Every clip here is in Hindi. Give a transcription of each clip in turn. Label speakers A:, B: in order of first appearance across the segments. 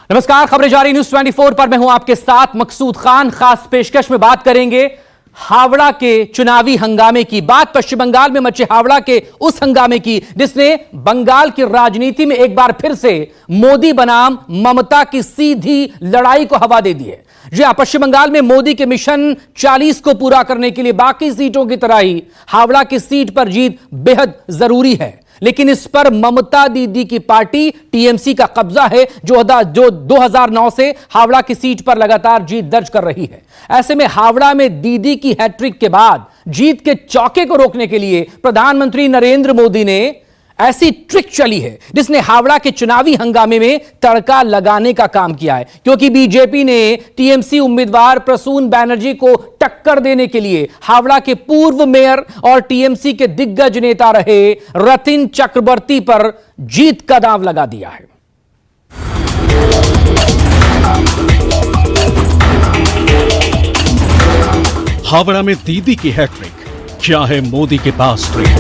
A: नमस्कार, खबरें जारी न्यूज 24 पर मैं हूं आपके साथ मकसूद खान। खास पेशकश में बात करेंगे हावड़ा के चुनावी हंगामे की। बात पश्चिम बंगाल में मचे हावड़ा के उस हंगामे की जिसने बंगाल की राजनीति में एक बार फिर से मोदी बनाम ममता की सीधी लड़ाई को हवा दे दी है। जी हां, पश्चिम बंगाल में मोदी के मिशन 40 को पूरा करने के लिए बाकी सीटों की तरह ही हावड़ा की सीट पर जीत बेहद जरूरी है, लेकिन इस पर ममता दीदी की पार्टी टीएमसी का कब्जा है, जो 2009 से हावड़ा की सीट पर लगातार जीत दर्ज कर रही है। ऐसे में हावड़ा में दीदी की हैट्रिक के बाद जीत के चौके को रोकने के लिए प्रधानमंत्री नरेंद्र मोदी ने ऐसी ट्रिक चली है जिसने हावड़ा के चुनावी हंगामे में तड़का लगाने का काम किया है, क्योंकि बीजेपी ने टीएमसी उम्मीदवार प्रसून बैनर्जी को टक्कर देने के लिए हावड़ा के पूर्व मेयर और टीएमसी के दिग्गज नेता रहे रतिन चक्रवर्ती पर जीत का दांव लगा दिया है।
B: हावड़ा में दीदी की हैट्रिक, क्या है मोदी के पास ट्रिक?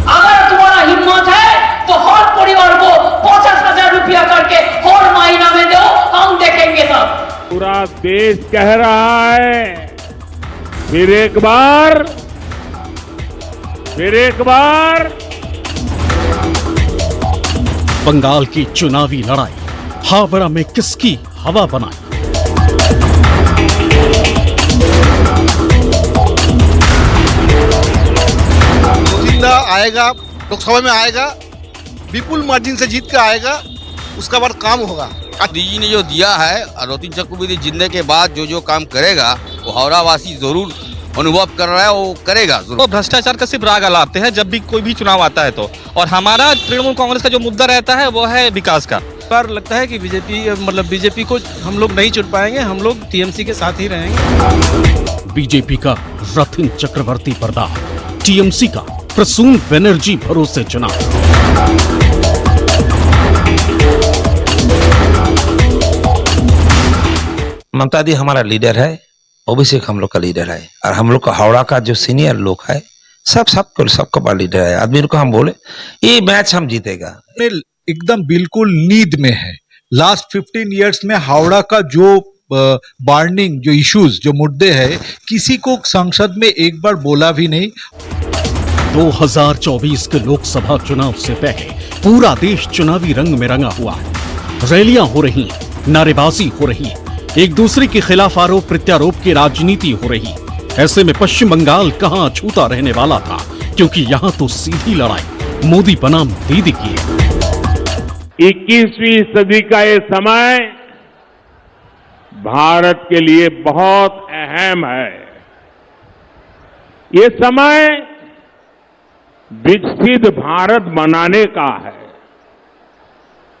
C: अगर तुम्हारा हिम्मत है तो हर परिवार को 50,000 रुपया करके हर महीना में दो, हम देखेंगे तब।
D: पूरा देश कह रहा है, फिर एक बार
B: बंगाल की चुनावी लड़ाई हावड़ा में किसकी हवा बनाई?
E: आएगा, लोकसभा में आएगा, विपुल मार्जिन से जीत कर आएगा, उसका बाद काम होगा।
F: दीदी ने जो दिया है, रतिन चक्रवर्ती जीतने के बाद जो काम करेगा वो हावड़ा वासी जरूर अनुभव कर रहा है, वो करेगा जरूर।
G: तो भ्रष्टाचार का सिर्फ राग अलापते हैं जब भी कोई भी चुनाव आता है तो, और हमारा तृणमूल कांग्रेस का जो मुद्दा रहता है वो है विकास का।
H: पर लगता है कि बीजेपी को हम लोग नहीं चुन पाएंगे, हम लोग टीएमसी के साथ ही रहेंगे।
B: बीजेपी का रतिन चक्रवर्ती पर दांव, टीएमसी का प्रसून बनर्जी भरोसे चुनाव।
I: ममता दी हमारा लीडर है, अभिषेक हम लोग का लीडर है, और हम लोग का हावड़ा का जो सीनियर लोग है सबका बड़ा लीडर है। आदमी को हम बोले ये मैच हम जीतेगा,
J: एकदम बिल्कुल नींद में है। लास्ट 15 इयर्स में हावड़ा का जो बार्निंग जो इश्यूज जो मुद्दे हैं, किसी को संसद में एक बार बोला भी नहीं।
B: 2024 के लोकसभा चुनाव से पहले पूरा देश चुनावी रंग में रंगा हुआ है। रैलियां हो रही हैं, नारेबाजी हो रही है, एक दूसरे के खिलाफ आरोप प्रत्यारोप की राजनीति हो रही। ऐसे में पश्चिम बंगाल कहां अछूता रहने वाला था, क्योंकि यहां तो सीधी लड़ाई मोदी बनाम दीदी की है।
D: 21वीं सदी का ये समय भारत के लिए बहुत अहम है। ये समय विकसित भारत बनाने का है,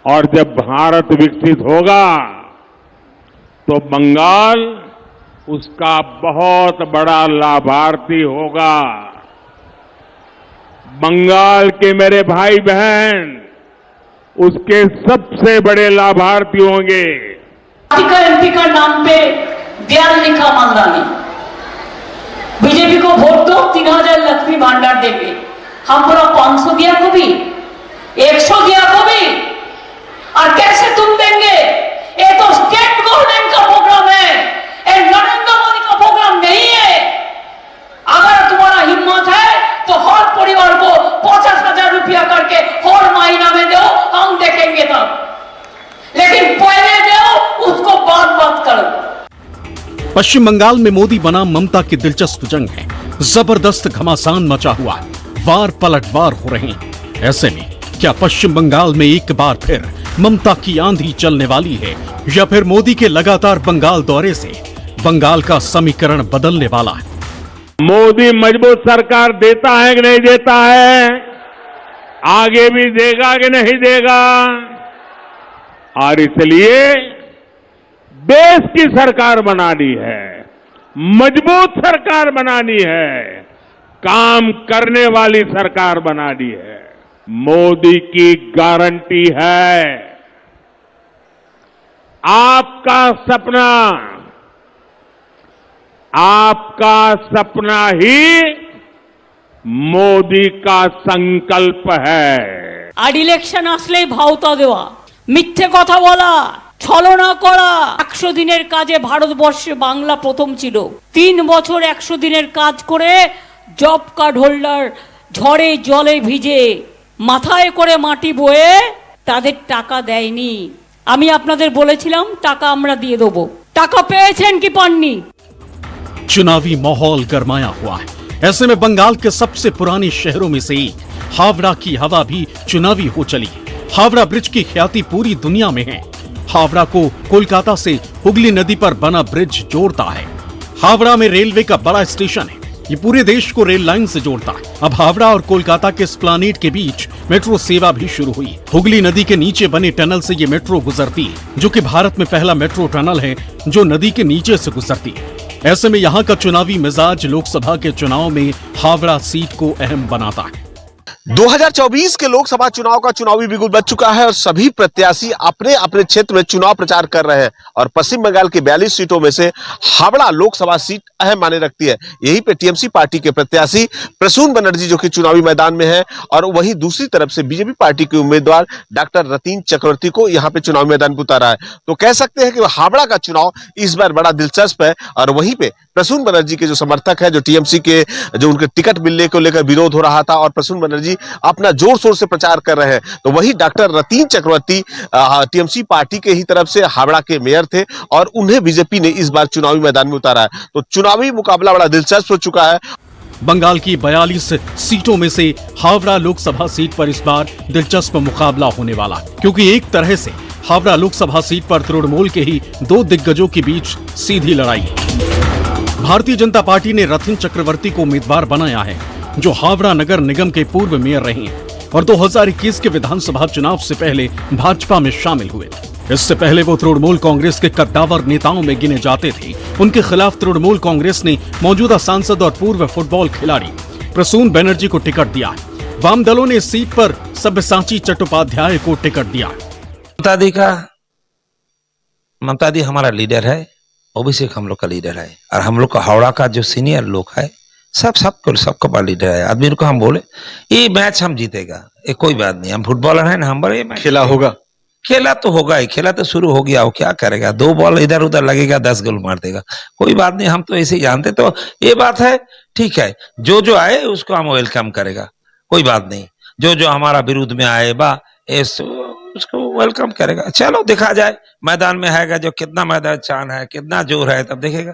D: और जब भारत विकसित होगा तो बंगाल उसका बहुत बड़ा लाभार्थी होगा। बंगाल के मेरे भाई बहन उसके सबसे बड़े लाभार्थी होंगे।
C: एमपी का नाम पे बयान लिखा मांगा नहीं, बीजेपी को वोट दो, 3,000 लक्ष्मी भंडार देंगे। हम पूरा 500 दिया को भी, 100 दिया को भी, और कैसे तुम देंगे? ये तो स्टेट गवर्नमेंट का प्रोग्राम है, ये नरेंद्र मोदी का प्रोग्राम नहीं है। अगर तुम्हारा हिम्मत है तो हर परिवार को 50,000 रुपया करके हर महीना में दो, हम देखेंगे तब, लेकिन पहले दो, उसको बात करो।
B: पश्चिम बंगाल में मोदी बनाम ममता की दिलचस्प जंग है। जबरदस्त घमासान मचा हुआ है, वार पलटवार हो रहे हैं। ऐसे में क्या पश्चिम बंगाल में एक बार फिर ममता की आंधी चलने वाली है, या फिर मोदी के लगातार बंगाल दौरे से बंगाल का समीकरण बदलने वाला है?
D: मोदी मजबूत सरकार देता है कि नहीं देता है, आगे भी देगा कि नहीं देगा, और इसलिए देश की सरकार बनानी है, मजबूत सरकार बनानी है, काम करने वाली सरकार बनानी है। मोदी की गारंटी है, आपका सपना ही मोदी का संकल्प है।
C: আর ইলেকশন আসলেই ভাওতা দেওয়া, মিথ্যে কথা বলা, ছলনা করা। 100 দিনের কাজে ভারতবর্ষে বাংলা প্রথম ছিল। 3 বছর 100 দিনের কাজ করে জব কার্ড হোল্ডার ঝড়ে জলে ভিজে মাথায় করে মাটি বয়ে তাদের টাকা দেয়নি। আমি আপনাদের বলেছিলাম টাকা আমরা দিয়ে দেবো। টাকা পেয়েছেন কি পাননি?
B: चुनावी माहौल गरमाया हुआ है। ऐसे में बंगाल के सबसे पुराने शहरों में से एक हावड़ा की हवा भी चुनावी हो चली। हावड़ा ब्रिज की ख्याति पूरी दुनिया में है। हावड़ा को कोलकाता से हुगली नदी पर बना ब्रिज जोड़ता है। हावड़ा में रेलवे का बड़ा स्टेशन है, ये पूरे देश को रेल लाइन से जोड़ता है। अब हावड़ा और कोलकाता के एस्प्लैनेड के बीच मेट्रो सेवा भी शुरू हुई। हुगली नदी के नीचे बने टनल से ये मेट्रो गुजरती है, जो कि भारत में पहला मेट्रो टनल है जो नदी के नीचे से गुजरती है। ऐसे में यहाँ का चुनावी मिजाज लोकसभा के चुनाव में हावड़ा सीट को अहम बनाता है।
K: 2024 के लोकसभा चुनाव का चुनावी बिगुल बज चुका है और सभी प्रत्याशी अपने अपने क्षेत्र में चुनाव प्रचार कर रहे हैं और पश्चिम बंगाल की 42 सीटों में से हावड़ा लोकसभा सीट अहम मायने रखती है। यहीं पे टीएमसी पार्टी के प्रत्याशी प्रसून बनर्जी जो कि चुनावी मैदान में है और वहीं दूसरी तरफ से बीजेपी पार्टी के उम्मीदवार डॉक्टर रतीन चक्रवर्ती को यहाँ पे चुनावी मैदान में उतारा है। तो कह सकते हैं कि हावड़ा का चुनाव इस बार बड़ा दिलचस्प है और वहीं पे प्रसून बनर्जी के जो समर्थक है, जो टीएमसी के जो उनके टिकट मिलने को लेकर विरोध हो रहा था और प्रसून बनर्जी अपना जोर शोर से प्रचार कर रहे हैं, तो वही डॉक्टर रतीन चक्रवर्ती टीएमसी पार्टी के ही तरफ से हावड़ा के मेयर थे और उन्हें बीजेपी ने इस बार चुनावी मैदान में उतारा है। तो चुनावी मुकाबला बड़ा दिलचस्प हो चुका है।
B: बंगाल की 42 सीटों में से हावड़ा लोकसभा सीट पर इस बार दिलचस्प मुकाबला होने वाला है, क्योंकि एक तरह से हावड़ा लोकसभा सीट पर तृणमूल के ही दो दिग्गजों के बीच सीधी लड़ाई है। भारतीय जनता पार्टी ने रतीन चक्रवर्ती को उम्मीदवार बनाया है, जो हावड़ा नगर निगम के पूर्व मेयर रहे हैं और 2021 के विधानसभा चुनाव से पहले भाजपा में शामिल हुए। इससे पहले वो तृणमूल कांग्रेस के कद्दावर नेताओं में गिने जाते थे। उनके खिलाफ तृणमूल कांग्रेस ने मौजूदा सांसद और पूर्व फुटबॉल खिलाड़ी प्रसून बनर्जी को टिकट दिया। वाम दलों ने इस सीट पर सब्यसाची चट्टोपाध्याय को टिकट दिया।
I: ममता दी हमारा लीडर है, ओबीसी हम लोग का लीडर है और हम लोग का हावड़ा का जो सीनियर लोग है सबको बड़ा लीडर है। आदमी को हम बोले ये मैच हम जीतेगा, ये कोई बात नहीं, हम फुटबॉलर है ना, हम बड़े
K: खेला होगा,
I: खेला तो होगा ही, खेला तो शुरू हो गया, वो क्या करेगा, 2 बॉल इधर उधर लगेगा 10 गोल मार देगा, कोई बात नहीं, हम तो ऐसे ही जानते। तो ये बात है, ठीक है, जो आए उसको हम वेलकम करेगा, कोई बात नहीं, जो हमारा विरुद्ध में आए बा उसको वेलकम करेगा। चलो देखा जाए मैदान में है जो कितना मैदान चान है, कितना जोर है, तब देखेगा।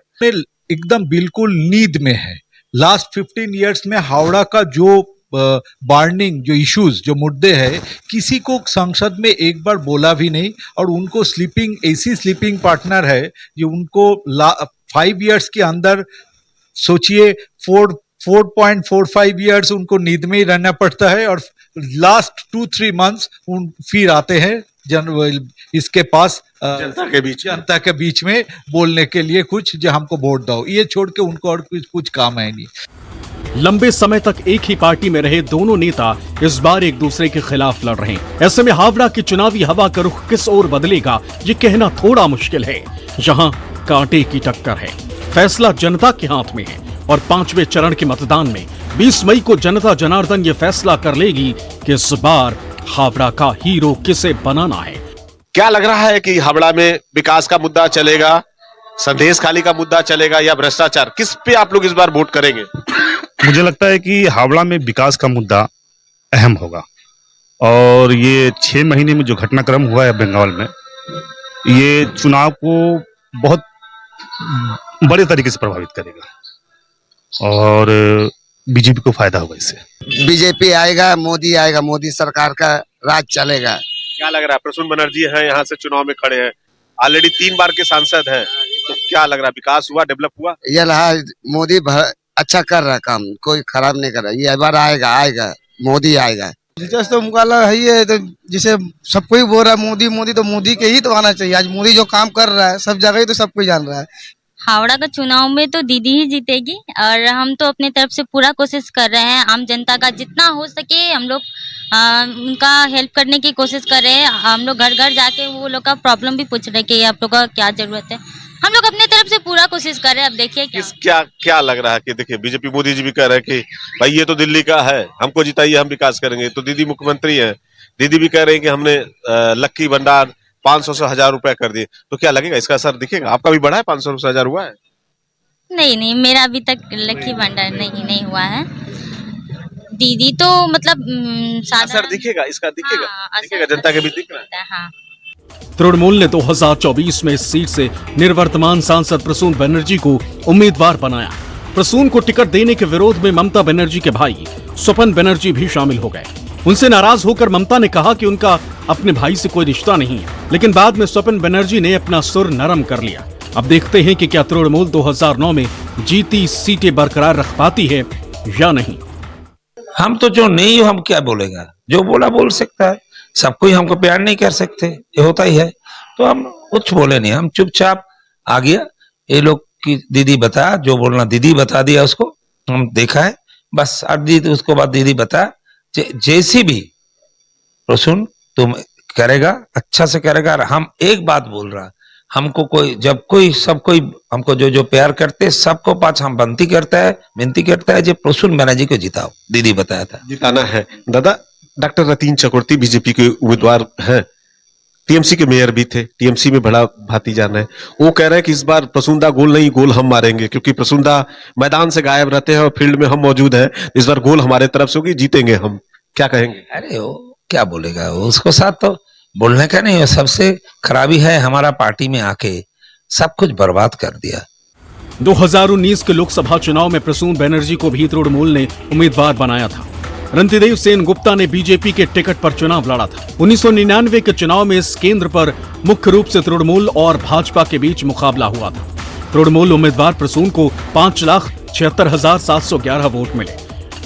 J: एकदम बिल्कुल नींद में है। लास्ट 15 इयर्स में हावड़ा का जो बार्निंग जो इश्यूज जो मुद्दे हैं किसी को संसद में एक बार बोला भी नहीं और उनको ऐसी स्लीपिंग पार्टनर है जो उनको 5 इयर्स के अंदर सोचिए 4.45 इयर्स उनको नींद में ही रहना पड़ता है और लास्ट 2-3 मंथ्स फिर आते हैं इसके पास जनता के बीच में बोलने के लिए कुछ जो हमको वोट दो, ये छोड़ के उनको और कुछ काम है नहीं।
B: लंबे समय तक एक ही पार्टी में रहे दोनों नेता इस बार एक दूसरे के खिलाफ लड़ रहे हैं। ऐसे में हावड़ा की चुनावी हवा का रुख किस ओर बदलेगा ये कहना थोड़ा मुश्किल है। यहाँ कांटे की टक्कर है, फैसला जनता के हाथ में है और 5वें चरण के मतदान में 20 मई को जनता जनार्दन ये फैसला कर लेगी कि इस बार हावड़ा का हीरो किसे बनाना है।
K: क्या लग रहा है कि हावड़ा में विकास का मुद्दा चलेगा, संदेश खाली का मुद्दा चलेगा या भ्रष्टाचार, किस पे आप लोग इस बार वोट करेंगे?
L: मुझे लगता है कि हावड़ा में विकास का मुद्दा अहम होगा और ये 6 महीने में जो घटनाक्रम हुआ है बंगाल में, ये चुनाव को बहुत बड़े तरीके से प्रभावित करेगा और बीजेपी को फायदा होगा इससे।
M: बीजेपी आएगा, मोदी आएगा, मोदी सरकार का राज चलेगा।
K: क्या लग रहा है? प्रसून बनर्जी हैं, यहाँ से चुनाव में खड़े हैं, ऑलरेडी 3 बार के सांसद हैं, तो क्या लग रहा है, विकास हुआ, डेवलप हुआ?
M: ये रहा मोदी अच्छा कर रहा काम, कोई खराब नहीं कर रहा। ये बार आएगा मोदी आएगा।
N: दिलचस्प तो मुकाबला है ही है, तो जिसे सब कोई बोल रहा है मोदी मोदी, तो मोदी के ही तो आना चाहिए। आज मोदी जो काम कर रहा है सब जगह ही तो सब कोई जान रहा है।
O: हावड़ा का चुनाव में तो दीदी ही जीतेगी और हम तो अपनी तरफ से पूरा कोशिश कर रहे हैं। आम जनता का जितना हो सके हम लोग उनका हेल्प करने की कोशिश कर रहे हैं। हम लोग घर घर जाके वो लोग का प्रॉब्लम भी पूछ रहे हैं कि आप लोग का क्या जरूरत है। हम लोग अपने तरफ से पूरा कोशिश कर रहे हैं। अब देखिए क्या
K: क्या लग रहा है कि देखिए बीजेपी मोदी जी भी कह रहे हैं कि भाई ये तो दिल्ली का है, हमको जिताइए, हम विकास करेंगे। तो दीदी मुख्यमंत्री है, दीदी भी कह रहे हैं कि हमने लक्की भंडार 500 से 1000 रुपए कर दिए। तो क्या लगेगा इसका असर दिखेगा? आपका भी बढ़ा है, 500 से 1000 हुआ है?
O: नहीं, मेरा अभी तक लकी भंडार नहीं हुआ है। दीदी तो मतलब
K: असर दिखेगा, इसका दिखेगा जनता के बीच दिख रहा है।
O: हाँ।
B: तृणमूल ने 2024 में इस सीट से निर्वर्तमान सांसद प्रसून बनर्जी को उम्मीदवार बनाया। प्रसून को टिकट देने के विरोध में ममता बनर्जी के भाई स्वपन बनर्जी भी शामिल हो गए। उनसे नाराज होकर ममता ने कहा कि उनका अपने भाई से कोई रिश्ता नहीं है, लेकिन बाद में स्वपन बनर्जी ने अपना सुर नरम कर लिया। अब देखते हैं कि क्या तृणमूल 2009 में जीती सीटें बरकरार रख पाती है या नहीं।
I: हम तो जो नहीं हो, हम क्या बोलेगा? जो बोला बोल सकता है, सब कोई हमको प्यार नहीं कर सकते, ये होता ही है। तो हम कुछ बोले नहीं, हम चुपचाप आ गया। ये लोग की दीदी बता, जो बोलना दीदी बता दिया उसको, हम देखा है बस। अब दीदी उसको बाद दीदी बता, जैसी भी प्रसून तुम करेगा, अच्छा से करेगा। हम एक बात बोल रहा, हमको कोई जब कोई सब कोई हमको जो प्यार करते सबको पास हम विनती करता है जो प्रसून बनर्जी को जिताओ। दीदी बताया था
K: जिताना है। दादा, डॉक्टर रतीन चक्रवर्ती बीजेपी के उम्मीदवार हैं, टीएमसी के मेयर भी थे, टीएमसी में बड़ा भाती जाना है। वो कह रहे हैं कि इस बार प्रसूनदा गोल नहीं, गोल हम मारेंगे, क्योंकि प्रसूनदा मैदान से गायब रहते हैं और फील्ड में हम मौजूद हैं। इस बार गोल हमारे तरफ से होगी, जीतेंगे हम। क्या कहेंगे?
I: अरे वो क्या बोलेगा, उसको साथ तो बोलने का नहीं है। सबसे खराबी है हमारा पार्टी में आके सब कुछ बर्बाद कर दिया।
B: 2019 के लोकसभा चुनाव में प्रसून बनर्जी को भी तृणमूल ने उम्मीदवार बनाया था। रणतीदेव सेन गुप्ता ने बीजेपी के टिकट पर चुनाव लड़ा था। 1999 के चुनाव में इस केंद्र पर मुख्य रूप से तृणमूल और भाजपा के बीच मुकाबला हुआ था। तृणमूल उम्मीदवार प्रसून को 5,76,711 वोट मिले,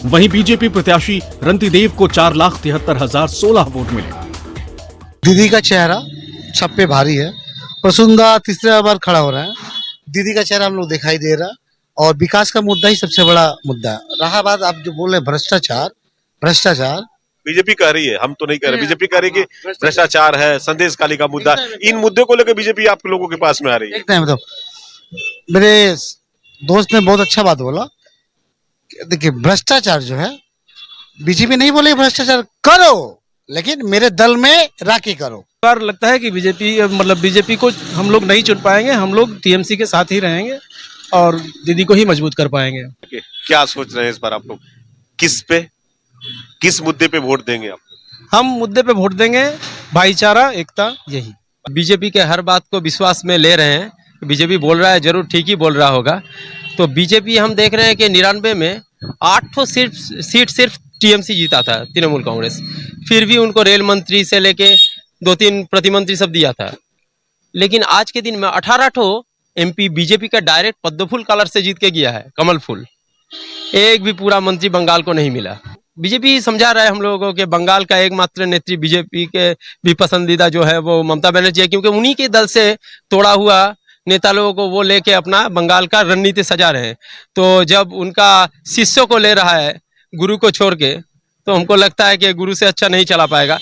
B: वहीं बीजेपी प्रत्याशी रणतीदेव को 4,73,016 वोट मिले।
N: दीदी का चेहरा सब पे भारी है। प्रसूनदा तीसरा बार खड़ा हो रहा है। दीदी का चेहरा हम लोग दिखाई दे रहा, और विकास का मुद्दा ही सबसे बड़ा मुद्दा है। रहा बात आप जो बोल रहे भ्रष्टाचार
K: बीजेपी कह रही है, हम तो नहीं कह रहे। बीजेपी कह रही है कि भ्रष्टाचार है, संदेश खाली का मुद्दा। इन मुद्दे को लेकर बीजेपी आप लोगों के पास में आ रही है।
N: मतलब मेरे दोस्त ने बहुत अच्छा बात बोला। देखिए, भ्रष्टाचार जो है, बीजेपी नहीं बोले भ्रष्टाचार करो, लेकिन मेरे दल में राखी करो।
H: बार लगता है कि बीजेपी को हम लोग नहीं चुन पाएंगे, हम लोग टीएमसी के साथ ही रहेंगे और दीदी को ही मजबूत कर पाएंगे।
K: क्या सोच रहे हैं इस बार आप लोग? किस मुद्दे पे वोट देंगे आप?
H: हम मुद्दे पे वोट देंगे भाईचारा, एकता, यही।
P: बीजेपी के हर बात को विश्वास में ले रहे हैं। बीजेपी बोल रहा है, जरूर ठीक ही बोल रहा होगा। तो बीजेपी हम देख रहे हैं कि 99 में 8 सीट सिर्फ टीएमसी जीता था, तृणमूल कांग्रेस। फिर भी उनको रेल मंत्री से लेके 2-3 प्रतिमंत्री सब दिया था। लेकिन आज के दिन में 18 एमपी बीजेपी का डायरेक्ट पद्म फूल कलर से जीत के गया है, कमल फूल। एक भी पूरा मंत्री बंगाल को नहीं मिला। बीजेपी समझा रहा है हम लोगों को कि बंगाल का एकमात्र नेत्री बीजेपी के भी पसंदीदा जो है वो ममता बनर्जी है, क्योंकि उन्हीं के दल से तोड़ा हुआ नेता लोगों को वो लेके अपना बंगाल का रणनीति सजा रहे हैं। तो जब उनका शिष्यों को ले रहा है गुरु को छोड़ के, तो हमको लगता है कि गुरु से अच्छा नहीं चला पाएगा।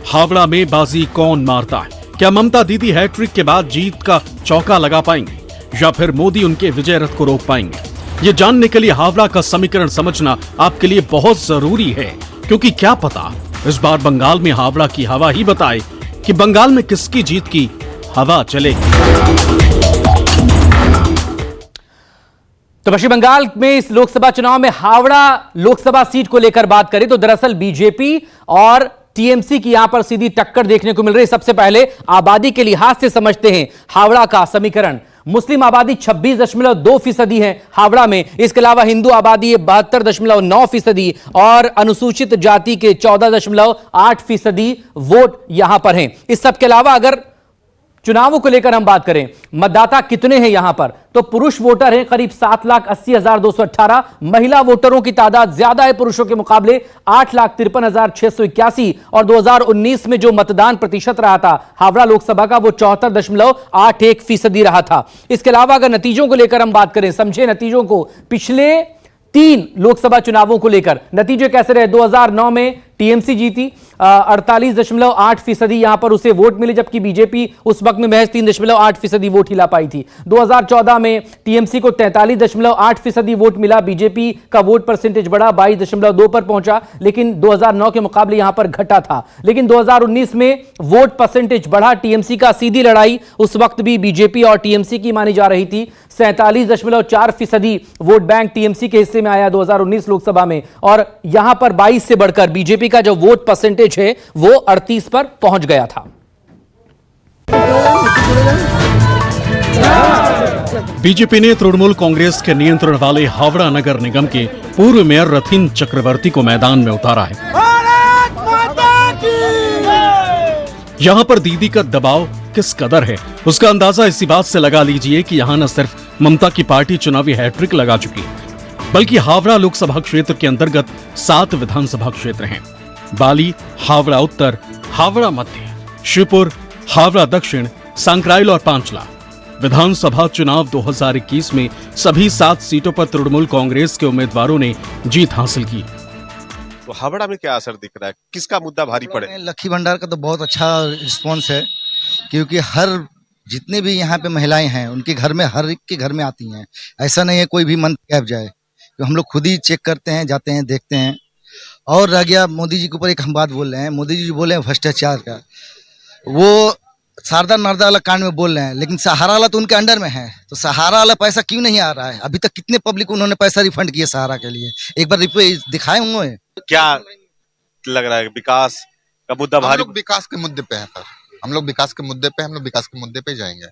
B: हावड़ा में बाजी कौन मारता है? क्या ममता दीदी हैट्रिक के बाद जीत का चौका लगा पाएंगी या फिर मोदी उनके विजय रथ को रोक पाएंगे? ये जानने के लिए हावड़ा का समीकरण समझना आपके लिए बहुत जरूरी है, क्योंकि क्या पता इस बार बंगाल में हावड़ा की हवा ही बताए कि बंगाल में किसकी जीत की हवा चलेगी।
A: तो पश्चिम बंगाल में इस लोकसभा चुनाव में हावड़ा लोकसभा सीट को लेकर बात करें तो दरअसल बीजेपी और टीएमसी की यहां पर सीधी टक्कर देखने को मिल रही है। सबसे पहले आबादी के लिहाज से समझते हैं हावड़ा का समीकरण। मुस्लिम आबादी 26.2% है हावड़ा में। इसके अलावा हिंदू आबादी 72.9% और अनुसूचित जाति के 14.8% वोट यहां पर हैं। इस सब के अलावा अगर चुनावों को लेकर हम बात करें, मतदाता कितने हैं यहां पर, तो पुरुष वोटर हैं करीब 7,80,218। महिला वोटरों की तादाद ज्यादा है पुरुषों के मुकाबले 8,53,681। और 2019 में जो मतदान प्रतिशत रहा था हावड़ा लोकसभा का वो 74.81% रहा था। इसके अलावा अगर नतीजों को लेकर हम बात करें, समझे नतीजों को, पिछले 3 लोकसभा चुनावों को लेकर नतीजे कैसे रहे। 2009 में टीएमसी जीती, 48.8% यहां पर उसे वोट मिले, जबकि बीजेपी उस वक्त में महज 3.8% वोट ही ला पाई थी। 2014 में टीएमसी को 43.8% वोट मिला, बीजेपी का वोट परसेंटेज बढ़ा, 22.2 पर पहुंचा, लेकिन 2009 के मुकाबले यहां पर घटा था। लेकिन 2019 में वोट परसेंटेज बढ़ा, टीएमसी का सीधी लड़ाई उस वक्त भी बीजेपी और टीएमसी की मानी जा रही थी। 47.4% वोट बैंक टीएमसी के हिस्से में आया 2019 लोकसभा में, और यहां पर 22 से बढ़कर बीजेपी का जो वोट परसेंटेज है वो 38 पर पहुंच गया था।
B: बीजेपी ने तृणमूल कांग्रेस के नियंत्रण वाले हावड़ा नगर निगम के पूर्व मेयर रथिन चक्रवर्ती को मैदान में उतारा है। यहां पर दीदी का दबाव किस कदर है, उसका अंदाजा इसी बात से लगा लीजिए कि यहां न सिर्फ ममता की पार्टी चुनावी हैट्रिक लगा चुकी है, बल्कि हावड़ा लोकसभा क्षेत्र के अंतर्गत 7 विधानसभा क्षेत्र हैं। बाली, हावड़ा उत्तर, हावड़ा मध्य, शिवपुर, हावड़ा दक्षिण, सांकराइल और पांचला। विधानसभा चुनाव 2021 में सभी 7 सीटों पर तृणमूल कांग्रेस के उम्मीदवारों ने जीत हासिल की।
K: तो हावड़ा में क्या असर दिख रहा है, किसका मुद्दा भारी पड़े?
N: लक्की भंडार का तो बहुत अच्छा रिस्पॉन्स है, क्योंकि हर जितने भी यहाँ पे महिलाएं हैं उनके घर में, हर एक के घर में आती हैं। ऐसा नहीं है कोई भी मन कैब जाए, तो हम लोग खुद ही चेक करते हैं, जाते हैं, देखते हैं। और रह गया मोदी जी के ऊपर एक हम बात बोल रहे हैं, मोदी जी बोले हैं भ्रष्टाचार का, वो शारदा नारदा वाला कांड में बोल रहे हैं, लेकिन सहारा वाला तो उनके अंडर में है, तो सहारा वाला पैसा क्यों नहीं आ रहा है? अभी तक कितने पब्लिक उन्होंने पैसा रिफंड किया सहारा के लिए, एक बार रिपोर्ट दिखाए उन्होंने?
K: क्या लग रहा है विकास का मुद्दा भारी?
Q: हम लोग विकास के मुद्दे पे हैं सर, हम लोग विकास के मुद्दे पे जाएंगे,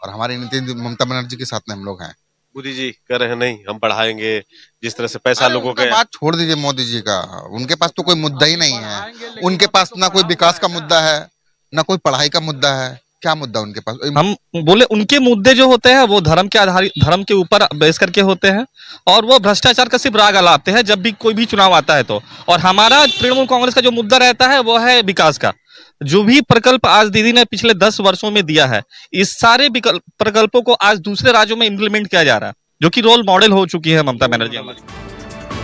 Q: और हमारी नीति ममता बनर्जी के साथ में हम लोग हैं।
K: मोदी जी कह रहे हैं नहीं हम बढ़ाएंगे, जिस तरह से पैसा लोगों के।
Q: बात छोड़ दीजिए मोदी जी का, उनके पास तो कोई मुद्दा ही नहीं है। उनके पास ना कोई विकास का मुद्दा है, ना कोई पढ़ाई का मुद्दा है। क्या मुद्दा उनके पास?
G: हम बोले उनके मुद्दे जो होते हैं वो धर्म के आधारित, धर्म के ऊपर बेस करके होते हैं, और वो भ्रष्टाचार का सिर्फ राग अलापते हैं जब भी कोई भी चुनाव आता है तो। और हमारा तृणमूल कांग्रेस का जो मुद्दा रहता है वो है विकास का। जो भी प्रकल्प आज दीदी ने पिछले 10 वर्षों में दिया है, इस सारे प्रकल्पों को आज दूसरे राज्यों में इंप्लीमेंट किया जा रहा है, जो कि रोल मॉडल हो चुकी है ममता बनर्जी हमारी।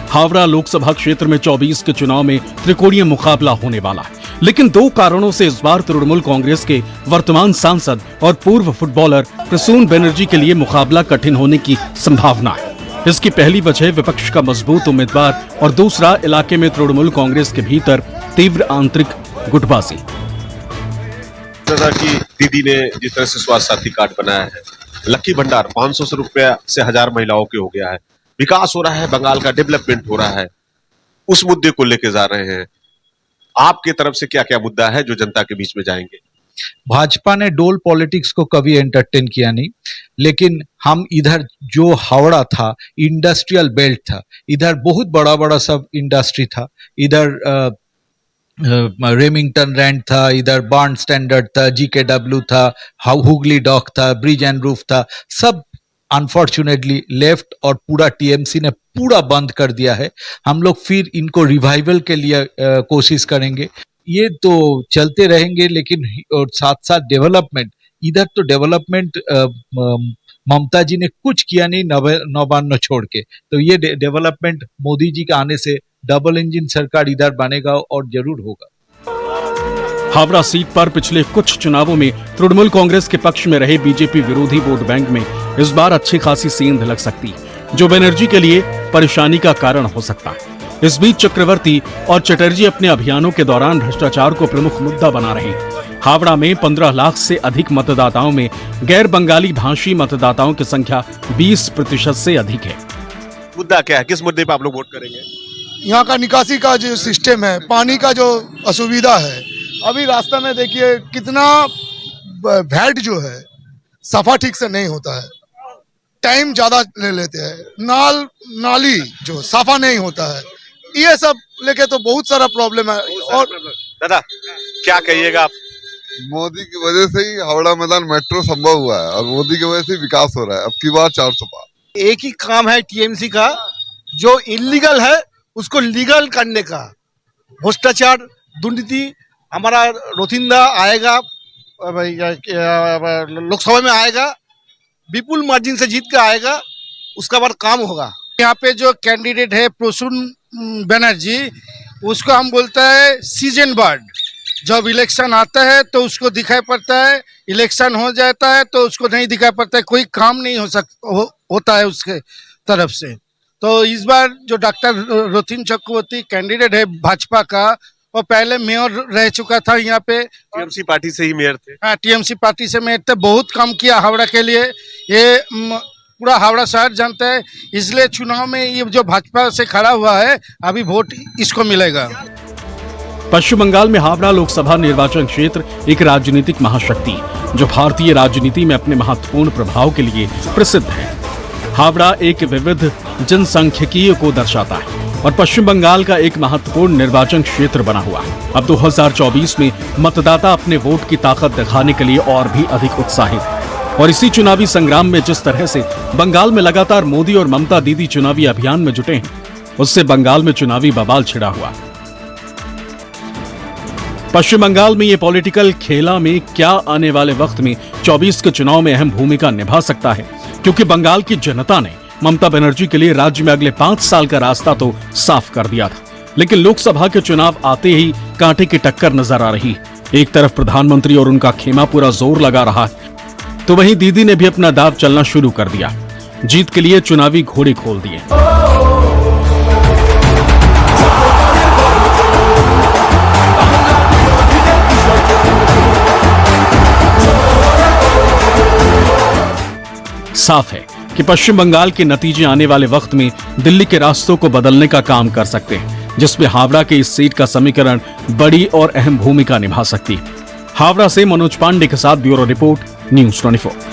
B: हावड़ा लोकसभा क्षेत्र में 24 के चुनाव में त्रिकोणीय मुकाबला होने वाला है, लेकिन 2 कारणों से इस बार तृणमूल कांग्रेस के वर्तमान सांसद और पूर्व फुटबॉलर प्रसून बनर्जी के लिए मुकाबला कठिन होने की संभावना है। इसकी पहली वजह विपक्ष का मजबूत उम्मीदवार, और दूसरा इलाके में तृणमूल कांग्रेस के भीतर तीव्र आंतरिक गुटबाजी।
K: की दीदी ने जिस तरह से स्वास्थ्य साथी कार्ड बनाया है, लक्की भंडार 500 रुपया से 1000 महिलाओं के हो गया है, विकास हो रहा है, बंगाल का डेवलपमेंट हो रहा है, उस मुद्दे को लेके जा रहे हैं। आपके तरफ से क्या क्या मुद्दा है जो जनता के बीच में जाएंगे?
J: भाजपा ने डोल पॉलिटिक्स को कभी एंटरटेन किया नहीं, लेकिन हम इधर जो हावड़ा था इंडस्ट्रियल बेल्ट था, इधर बहुत बड़ा बड़ा सब इंडस्ट्री था, इधर रेमिंगटन रैंड था, इधर बार्न स्टैंडर्ड था, GKW था, हुगली डॉक था, ब्रिज एंड रूफ था, सब अनफॉर्चुनेटली लेफ्ट और पूरा टीएमसी ने पूरा बंद कर दिया है। हम लोग फिर इनको रिवाइवल के लिए कोशिश करेंगे। ये तो चलते रहेंगे, लेकिन और साथ साथ डेवलपमेंट, इधर तो डेवलपमेंट ममता जी ने कुछ किया नहीं नवान्न छोड़ के, तो ये डेवलपमेंट मोदी जी के आने से डबल इंजन सरकार इधर बनेगा और जरूर होगा।
B: हावड़ा सीट पर पिछले कुछ चुनावों में तृणमूल कांग्रेस के पक्ष में रहे बीजेपी विरोधी वोट बैंक में इस बार अच्छी खासी सेंध लग सकती है, जो बनर्जी के लिए परेशानी का कारण हो सकता है। इस बीच चक्रवर्ती और चटर्जी अपने अभियानों के दौरान भ्रष्टाचार को प्रमुख मुद्दा बना रहे हैं। हावड़ा में 15 लाख से अधिक मतदाताओं में गैर बंगाली भाषी मतदाताओं की संख्या 20% से अधिक है।
K: मुद्दा क्या है, किस मुद्दे पर आप लोग वोट करेंगे?
R: यहाँ का निकासी का जो सिस्टम है, पानी का जो असुविधा है, अभी रास्ता में देखिए कितना वैट जो है सफा ठीक से नहीं होता है, टाइम ज्यादा ले लेते हैं, नाली जो सफा नहीं होता है, ये सब लेके तो बहुत सारा प्रॉब्लम है। और
K: दादा क्या कहिएगा आप?
Q: मोदी की वजह से ही हावड़ा मैदान मेट्रो संभव हुआ है, और मोदी की वजह से विकास हो रहा है। अब की बार 400 पार।
N: एक ही काम है टीएमसी का, जो इलीगल है उसको लीगल करने का। भ्रष्टाचार, दुर्नीति, हमारा रोथिंदा आएगा, लोकसभा में आएगा, विपुल मार्जिन से जीत के आएगा, उसका बाद काम होगा। यहाँ पे जो कैंडिडेट है प्रसून बनर्जी,
R: उसको हम बोलता है सीजन बर्ड। जब इलेक्शन आता है तो उसको दिखाई पड़ता है, इलेक्शन हो जाता है तो उसको नहीं दिखाई पड़ता है, कोई काम नहीं होता है उसके तरफ से। तो इस बार जो डॉक्टर रोतिन चक्रवर्ती कैंडिडेट है भाजपा का, वो पहले मेयर रह चुका था यहाँ पे,
K: टीएमसी पार्टी से ही मेयर थे।
R: हाँ, टीएमसी पार्टी से मेयर थे, बहुत काम किया हावड़ा के लिए। ये पूरा हावड़ा शहर जानता है, इसलिए चुनाव में ये जो भाजपा से खड़ा हुआ है, अभी वोट इसको मिलेगा।
B: पश्चिम बंगाल में हावड़ा लोकसभा निर्वाचन क्षेत्र एक राजनीतिक महाशक्ति जो भारतीय राजनीति में अपने महत्वपूर्ण प्रभाव के लिए प्रसिद्ध है। हावड़ा एक विविध जनसांख्यिकीय को दर्शाता है और पश्चिम बंगाल का एक महत्वपूर्ण निर्वाचन क्षेत्र बना हुआ है। अब 2024 में मतदाता अपने वोट की ताकत दिखाने के लिए और भी अधिक उत्साहित है और इसी चुनावी संग्राम में जिस तरह से बंगाल में लगातार मोदी और ममता दीदी चुनावी अभियान में जुटे हैं, उससे बंगाल में चुनावी बवाल छिड़ा हुआ है। पश्चिम बंगाल में ये पॉलिटिकल खेला में क्या आने वाले वक्त में 24 के चुनाव में अहम भूमिका निभा सकता है, क्योंकि बंगाल की जनता ने ममता बनर्जी के लिए राज्य में अगले 5 साल का रास्ता तो साफ कर दिया था, लेकिन लोकसभा के चुनाव आते ही कांटे की टक्कर नजर आ रही है। एक तरफ प्रधानमंत्री और उनका खेमा पूरा जोर लगा रहा है, तो वहीं दीदी ने भी अपना दाव चलना शुरू कर दिया, जीत के लिए चुनावी घोड़े खोल दिए। साफ है कि पश्चिम बंगाल के नतीजे आने वाले वक्त में दिल्ली के रास्तों को बदलने का काम कर सकते हैं, जिसमें हावड़ा के इस सीट का समीकरण बड़ी और अहम भूमिका निभा सकती है। हावड़ा से मनोज पांडे के साथ ब्यूरो रिपोर्ट, न्यूज़ 24।